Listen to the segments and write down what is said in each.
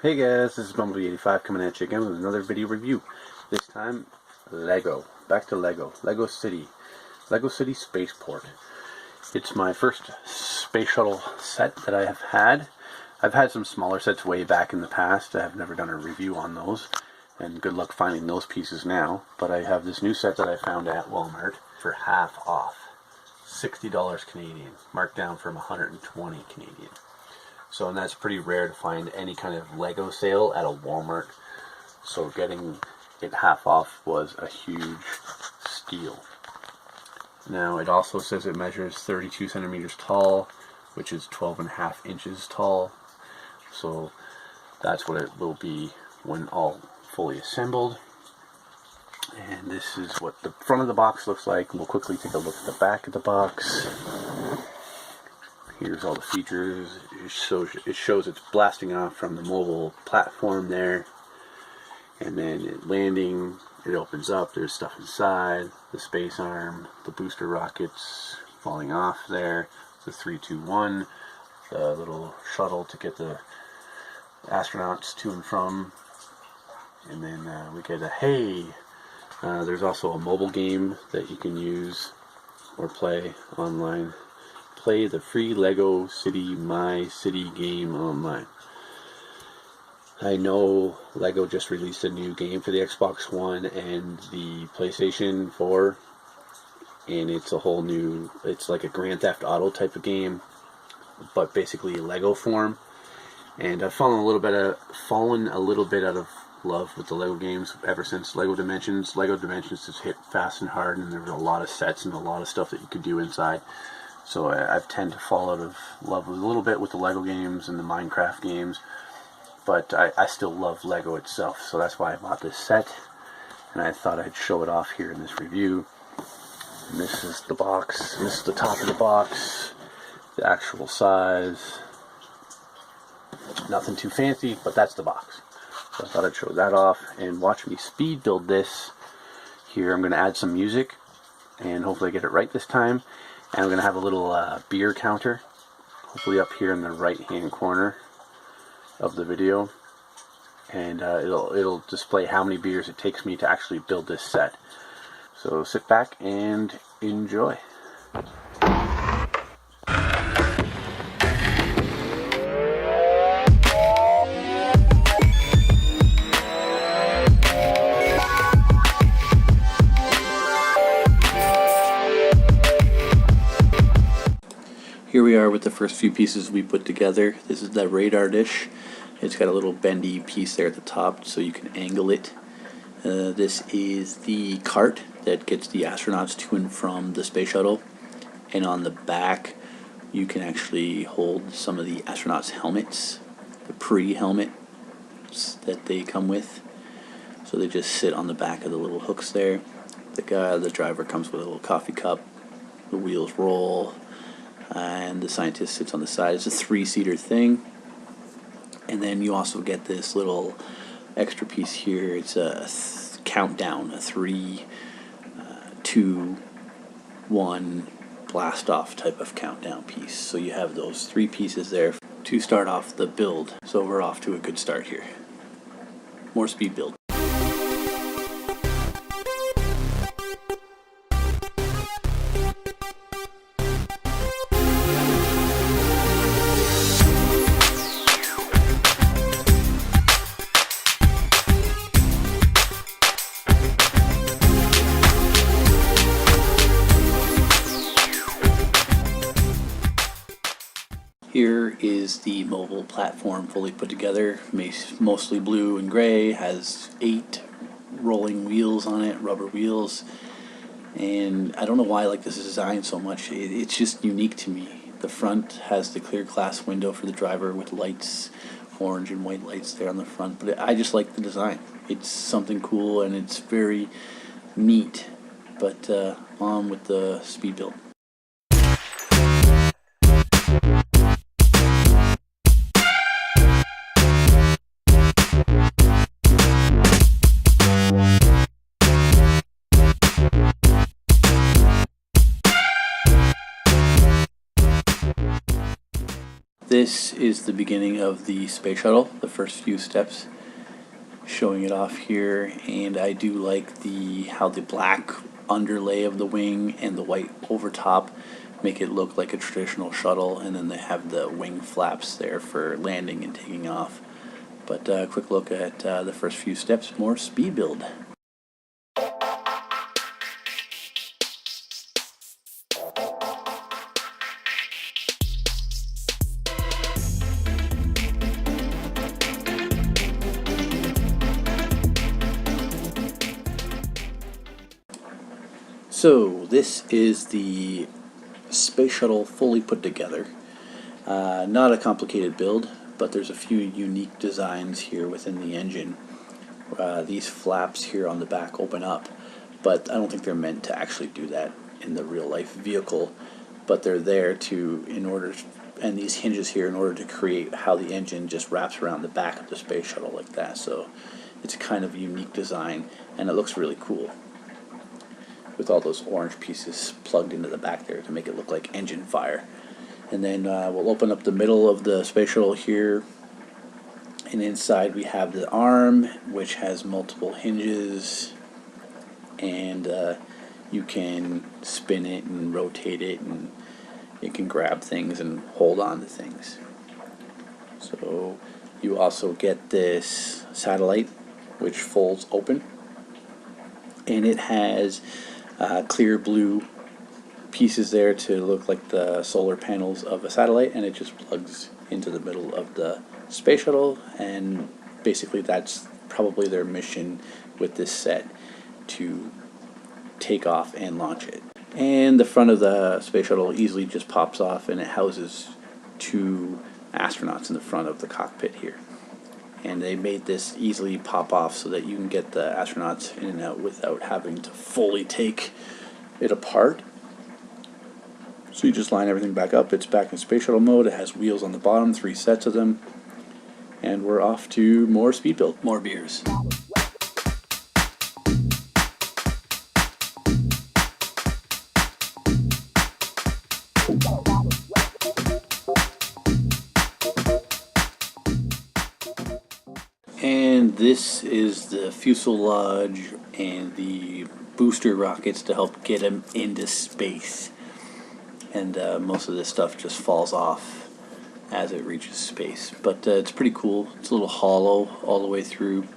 Hey guys, this is Bumblebee85 coming at you again with another video review. This time, Lego. Back to Lego. Lego City. Lego City Spaceport. It's my first space shuttle set that I have had. I've had some smaller sets way back in the past. I have never done a review on those, and good luck finding those pieces now. But I have this new set that I found at Walmart for half off. $60 Canadian, marked down from 120 Canadian. So, and that's pretty rare to find any kind of Lego sale at a Walmart. So getting it half off was a huge steal. Now it also says it measures 32 centimeters tall, which is 12.5 inches tall. So that's what it will be when all fully assembled. And this is what the front of the box looks like. We'll quickly take a look at the back of the box. Here's all the features. It shows it's blasting off from the mobile platform there, and then landing, it opens up, there's stuff inside, the space arm, the booster rockets falling off there, the 321, the little shuttle to get the astronauts to and from, and then we get a hey. There's also a mobile game that you can use or play online. Play the free Lego City My City game online. I know Lego just released a new game for the Xbox One and the PlayStation 4, and it's a whole new, it's like a Grand Theft Auto type of game, but basically Lego form. And I've fallen a little bit out of love with the Lego games ever since Lego Dimensions. Lego Dimensions just hit fast and hard, and there was a lot of sets and a lot of stuff that you could do inside. So I've tend to fall out of love a little bit with the Lego games and the Minecraft games, but I still love Lego itself, so that's why I bought this set, and I thought I'd show it off here in this review. And this is the box, this is the top of the box, the actual size, nothing too fancy, but that's the box. So I thought I'd show that off, and watch me speed build this. Here I'm going to add some music, and hopefully I get it right this time. And I'm going to have a little beer counter, hopefully up here in the right hand corner of the video, and it'll display how many beers it takes me to actually build this set. So sit back and enjoy. Here we are with the first few pieces we put together. This is the radar dish. It's got a little bendy piece there at the top so you can angle it. This is the cart that gets the astronauts to and from the space shuttle. And on the back you can actually hold some of the astronauts' helmets, the pre-helmets that they come with. So they just sit on the back of the little hooks there. The driver comes with a little coffee cup, the wheels roll, and the scientist sits on the side. It's a three-seater thing. And then you also get this little extra piece here. It's a countdown, a 3, 2, 1 blast off type of countdown piece. So you have those 3 pieces there to start off the build. So we're off to a good start here. More speed build. Here is the mobile platform fully put together, mostly blue and gray, has 8 rolling wheels on it, rubber wheels, and I don't know why I like this design so much. It's just unique to me. The front has the clear glass window for the driver with lights, orange and white lights there on the front, but I just like the design. It's something cool and it's very neat, but on with the speed build. this is the beginning of the space shuttle, the first few steps, showing it off here. And I do like how the black underlay of the wing and the white over top make it look like a traditional shuttle, and then they have the wing flaps there for landing and taking off. But quick look at the first few steps, more speed build. So this is the space shuttle fully put together. Not a complicated build, but there's a few unique designs here within the engine. These flaps here on the back open up, but I don't think they're meant to actually do that in the real life vehicle, but they're there and these hinges here in order to create how the engine just wraps around the back of the space shuttle like that. So it's a kind of unique design, and it looks really cool, with all those orange pieces plugged into the back there to make it look like engine fire. And then we'll open up the middle of the space shuttle here, and inside we have the arm, which has multiple hinges, and you can spin it and rotate it, and it can grab things and hold on to things. So you also get this satellite, which folds open, and it has clear blue pieces there to look like the solar panels of a satellite, and it just plugs into the middle of the space shuttle. And basically that's probably their mission with this set, to take off and launch it. And the front of the space shuttle easily just pops off, and it houses 2 astronauts in the front of the cockpit here. And they made this easily pop off so that you can get the astronauts in and out without having to fully take it apart. So you just line everything back up. It's back in space shuttle mode. It has wheels on the bottom, 3 sets of them. And we're off to more speed build, more beers. And this is the fuselage and the booster rockets to help get them into space. And most of this stuff just falls off as it reaches space. But it's pretty cool. It's a little hollow all the way through,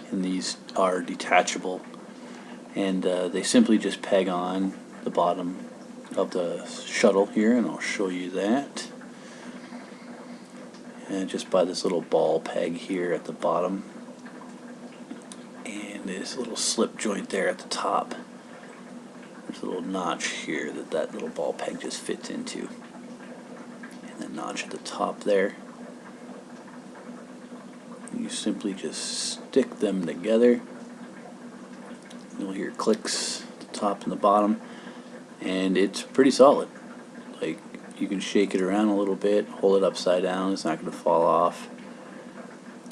and these are detachable. And they simply just peg on the bottom of the shuttle here, and I'll show you that. And just by this little ball peg here at the bottom, and this little slip joint there at the top. There's a little notch here that little ball peg just fits into, and the notch at the top there. You simply just stick them together. You'll hear clicks at the top and the bottom, and it's pretty solid. Like, you can shake it around a little bit, hold it upside down, it's not going to fall off.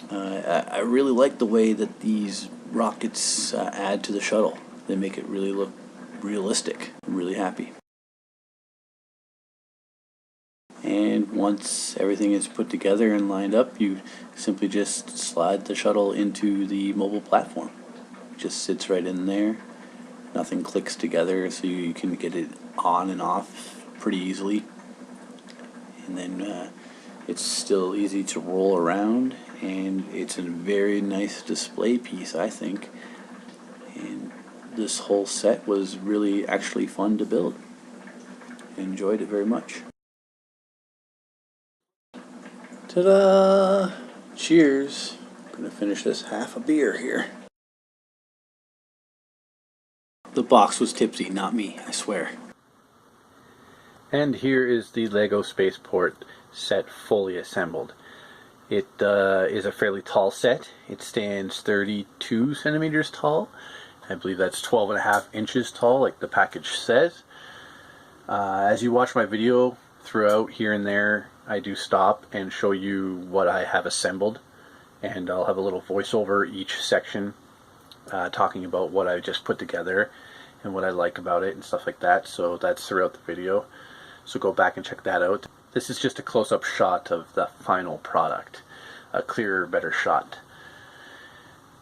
I really like the way that these rockets add to the shuttle. They make it really look realistic. I'm really happy. And once everything is put together and lined up, you simply just slide the shuttle into the mobile platform. It just sits right in there. Nothing clicks together, so you can get it on and off pretty easily. And then it's still easy to roll around, and it's a very nice display piece, I think. And this whole set was really actually fun to build. Enjoyed it very much. Ta-da! Cheers! I'm gonna finish this half a beer here. The box was tipsy, not me, I swear. And here is the Lego Spaceport set fully assembled. It is a fairly tall set. It stands 32 centimeters tall. I believe that's 12.5 inches tall, like the package says. As you watch my video throughout here and there, I do stop and show you what I have assembled, and I'll have a little voiceover each section talking about what I just put together and what I like about it and stuff like that. So that's throughout the video, so go back and check that out. this is just a close-up shot of the final product, a clearer, better shot.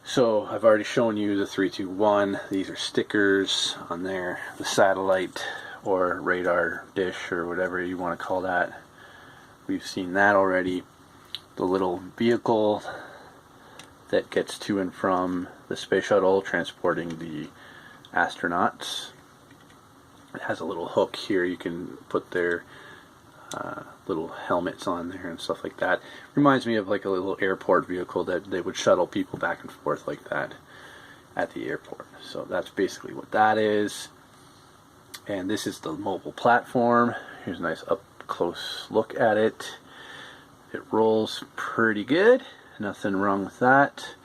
So I've already shown you the 3, 2, 1. These are stickers on there, the satellite or radar dish or whatever you want to call that. We've seen that already. The little vehicle that gets to and from the space shuttle transporting the astronauts. It has a little hook here. You can put their little helmets on there and stuff like that. Reminds me of like a little airport vehicle that they would shuttle people back and forth like that at the airport. So that's basically what that is. And this is the mobile platform. Here's a nice up close look at it. It rolls pretty good. Nothing wrong with that,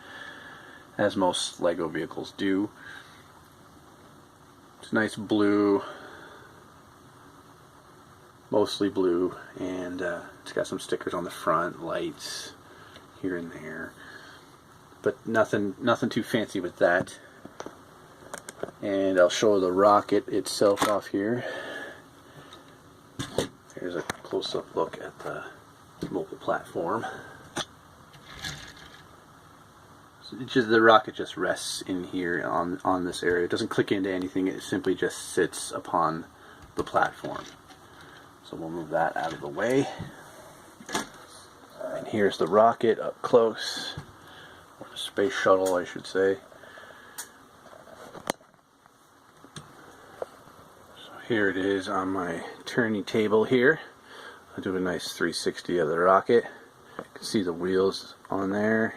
as most Lego vehicles do. It's nice blue, mostly blue, and it's got some stickers on the front, lights here and there, but nothing too fancy with that. And I'll show the rocket itself off here. Here's a close-up look at the mobile platform. The rocket just rests in here on this area. It doesn't click into anything. It simply just sits upon the platform. So we'll move that out of the way. And here's the rocket up close, or the space shuttle, I should say. So here it is on my turning table here. I'll do a nice 360 of the rocket. You can see the wheels on there.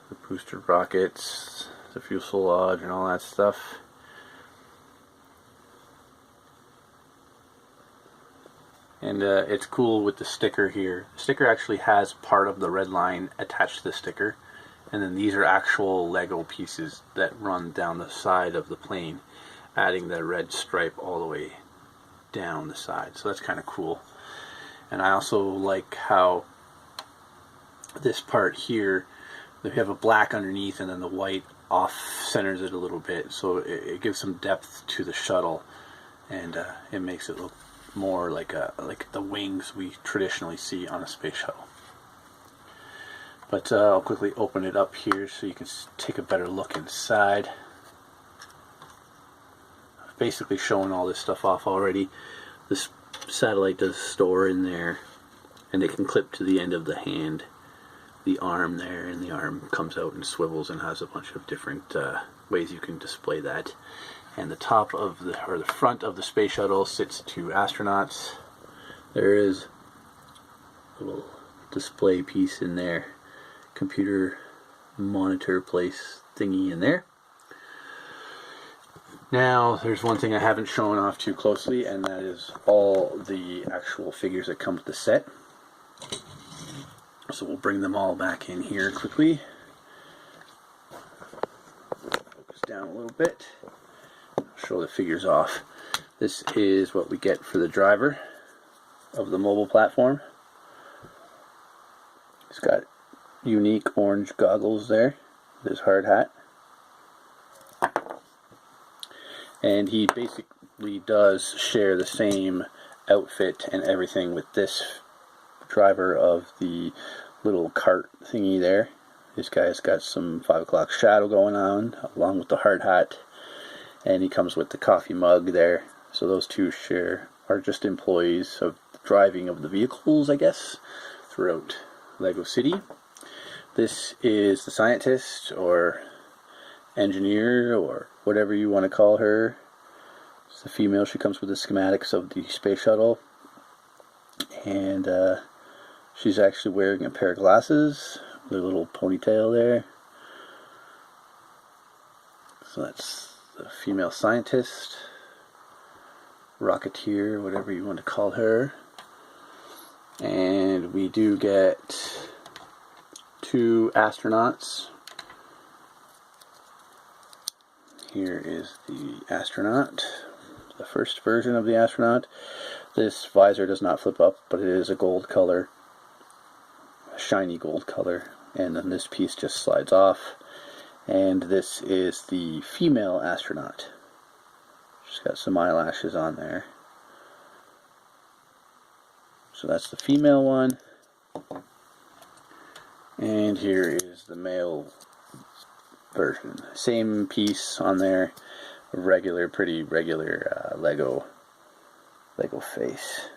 The booster rockets, the fuselage, and all that stuff. And it's cool with the sticker here. The sticker actually has part of the red line attached to the sticker, and then these are actual Lego pieces that run down the side of the plane, adding the red stripe all the way down the side. So that's kind of cool. And I also like how this part here, they have a black underneath and then the white off centers it a little bit, so it gives some depth to the shuttle, and it makes it look more like the wings we traditionally see on a space shuttle. But I'll quickly open it up here so you can take a better look inside. I've basically shown all this stuff off already. This satellite does store in there, and it can clip to the end of the hand, the arm there, and the arm comes out and swivels and has a bunch of different ways you can display that. And the top of the front of the space shuttle sits 2 astronauts. There is a little display piece in there, computer monitor place thingy in there. Now there's one thing I haven't shown off too closely, and that is all the actual figures that come with the set. So we'll bring them all back in here quickly. Focus down a little bit. Show the figures off. This is what we get for the driver of the mobile platform. He's got unique orange goggles there with his hard hat. And he basically does share the same outfit and everything with this driver of the little cart thingy there. This guy's got some 5 o'clock shadow going on along with the hard hat, and he comes with the coffee mug there. So those two are just employees of driving of the vehicles, I guess, throughout Lego City. This is the scientist or engineer or whatever you want to call her. It's the female. She comes with the schematics of the space shuttle, and she's actually wearing a pair of glasses with a little ponytail there. So that's the female scientist, rocketeer, whatever you want to call her. And we do get 2 astronauts. Here is the astronaut, the first version of the astronaut. This visor does not flip up, but it is a gold color, a shiny gold color, and then this piece just slides off. And this is the female astronaut. She's got some eyelashes on there. So that's the female one. And here is the male version. Same piece on there. Regular, pretty regular Lego face.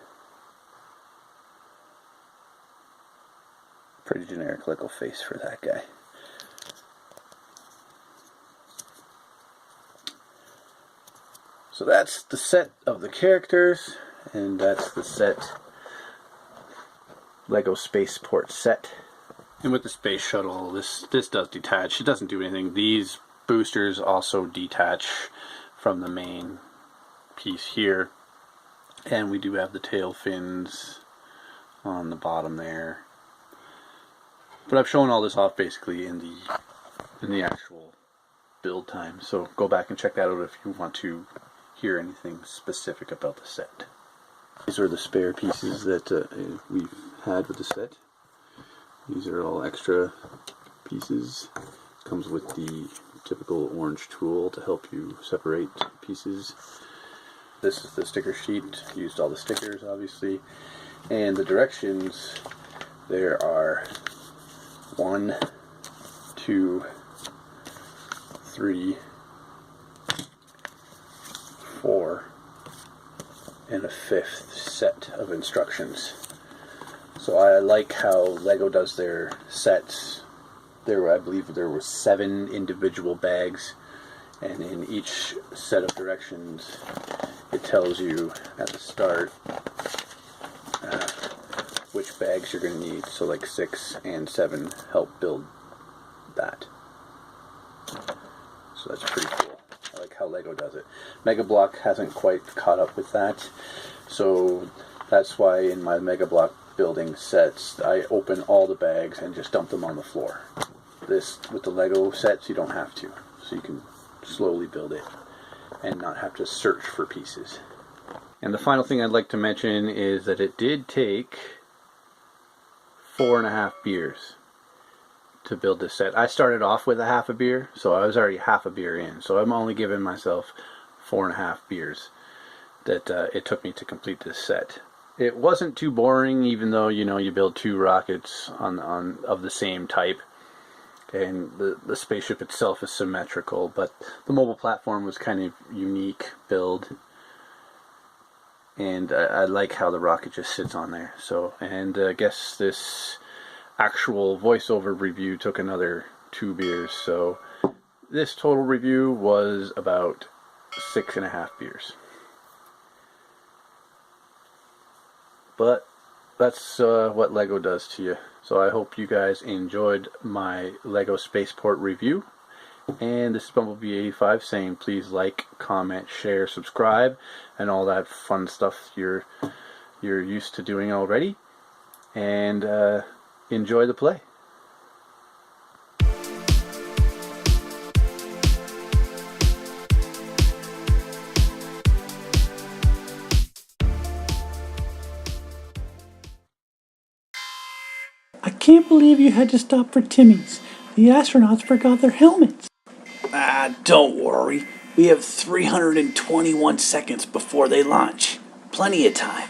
Pretty generic Lego face for that guy. So that's the set of the characters, and that's the set Lego Spaceport set. And with the space shuttle, this does detach. It doesn't do anything. These boosters also detach from the main piece here, and we do have the tail fins on the bottom there. But I've shown all this off basically in the actual build time. So go back and check that out if you want to hear anything specific about the set. These are the spare pieces that we've had with the set. These are all extra pieces. Comes with the typical orange tool to help you separate pieces. This is the sticker sheet. Used all the stickers obviously. And the directions, there are 1, 2, 3, 4, and a 5th set of instructions. So I like how Lego does their sets. I believe there were 7 individual bags, and in each set of directions it tells you at the start which bags you're going to need. So like 6 and 7 help build that. So that's pretty cool. I like how Lego does it. Mega Block hasn't quite caught up with that, so that's why in my Mega Block building sets I open all the bags and just dump them on the floor. This, with the Lego sets, you don't have to, so you can slowly build it and not have to search for pieces. And the final thing I'd like to mention is that it did take 4.5 beers to build this set. I started off with a half a beer, so I was already half a beer in, so I'm only giving myself 4.5 beers that it took me to complete this set. It wasn't too boring, even though you build 2 rockets of the same type, and the spaceship itself is symmetrical, but the mobile platform was kind of unique build, and I like how the rocket just sits on there. So, and I guess this actual voiceover review took another 2 beers, so this total review was about 6.5 beers. But that's what Lego does to you. So I hope you guys enjoyed my Lego Spaceport review. And this is Bumblebee85 saying please like, comment, share, subscribe, and all that fun stuff you're used to doing already. And enjoy the play. I can't believe you had to stop for Timmy's. The astronauts forgot their helmets. Don't worry. We have 321 seconds before they launch. Plenty of time.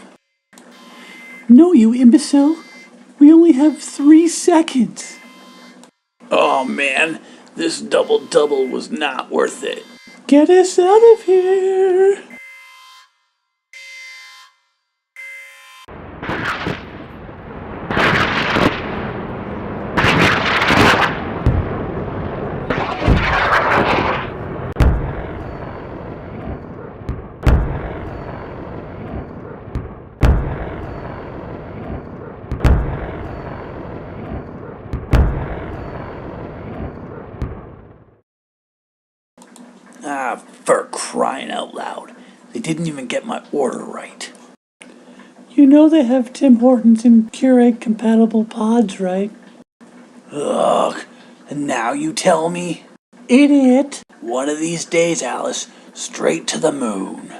No, you imbecile. We only have 3 seconds. Oh man, this double-double was not worth it. Get us out of here. For crying out loud. They didn't even get my order right. You know they have Tim Hortons and Keurig compatible pods, right? Ugh, and now you tell me? Idiot. One of these days, Alice, straight to the moon.